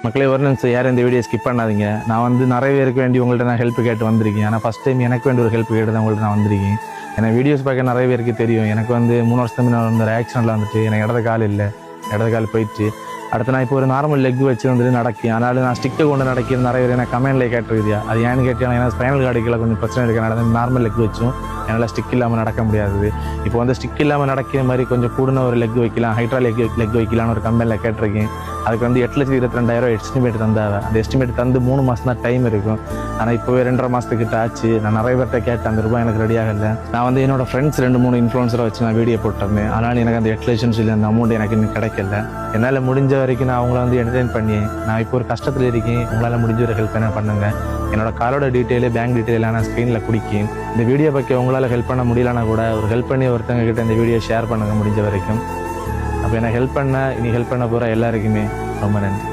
மக்களே ஒரு நிமிஷம் யாரும் இந்த வீடியோ ஸ்கிப் பண்ணாதீங்க. நான் வந்து நிறைய பேருக்கு வேண்டி உங்கள்கிட்ட நான் ஹெல்ப் கேட்டு வந்திருக்கேன். ஆனால் ஃபஸ்ட் டைம் எனக்கு வேண்டி ஒரு ஹெல்ப் கேட்டு தான் உங்கள்கிட்ட நான் வந்திருக்கேன். ஏன்னா வீடியோஸ் பார்க்க நிறைய பேருக்கு தெரியும். எனக்கு வந்து 3 வருஷத்துக்கு முன்னாடி வந்து ஒரு ஆக்சிடென்ட்டில் வந்துட்டு எனக்கு இடது கால் இல்லை, இடது கால் போயிடுச்சு. அடுத்து நான் இப்போ ஒரு நார்மல் லெக் வச்சு வந்துட்டு நடக்கேன். அதனால நான் ஸ்டிக்கை கொண்டு நடக்கிறது நிறைய பேர் எனக்கு கமெண்ட்லேயே கேட்டிருக்கியா. அது ஏன்னு கேட்டீங்கன்னா ஏன்னா ஸ்பைனல் கார்டுக்குள்ள கொஞ்சம் பிரச்சனை இருக்கிறனால நார்மல் லெக் வச்சும் என்னால் ஸ்டிக் இல்லாமல் நடக்க முடியாது. இப்போ வந்து ஸ்டிக் இல்லாமல் நடக்கிற மாதிரி கொஞ்சம் கூடுன ஒரு லெக் வைக்கலாம், ஹைட்ரா லெக் வைக்கலான்னு ஒரு கம்பெனியில் கேட்டிருக்கேன். அதுக்கு வந்து 8,22,000 எஸ்டிமேட் தந்தாங்க. அந்த எஸ்டிமேட் தந்து 3 மாதம் தான் டைம் இருக்கும். ஆனால் இப்போவே 2.5 மாதத்துக்கிட்ட ஆச்சு. நான் நிறைய பேர்கிட்ட கேட்டேன், அந்த ரூபாய் எனக்கு ரெடி ஆகலை. நான் வந்து என்னோட ஃப்ரெண்ட்ஸ் 2-3 இன்ஃப்ளூன்சரை வச்சு நான் வீடியோ போட்டிருந்தேன். அதனால் எனக்கு அந்த 8 லட்சம் சொல்லி அந்த அமௌண்ட் எனக்கு இன்னும் கிடைக்கல. என்னால் முடிஞ்ச வரைக்கும் நான் அவங்கள வந்து என்டர்டெயின் பண்ணி நான் இப்போ ஒரு கஷ்டத்தில் இருக்கேன், உங்களால் முடிஞ்ச ஒரு ஹெல்ப் என்ன பண்ணுங்க. என்னோட காலோட டீட்டெயிலு, பேங்க் டீட்டெயிலாக நான் ஸ்க்ரீனில் குடிக்கேன். இந்த வீடியோ பற்றி உங்களால் ஹெல்ப் பண்ண முடியலன்னா கூட ஒரு ஹெல்ப் பண்ணி ஒருத்தங்க கிட்ட இந்த வீடியோ ஷேர் பண்ணுங்க முடிஞ்ச வரைக்கும். அப்போ எனக்கு ஹெல்ப் பண்ண இனி ஹெல்ப் பண்ண போகிற எல்லாருக்குமே ரொம்ப நன்றி.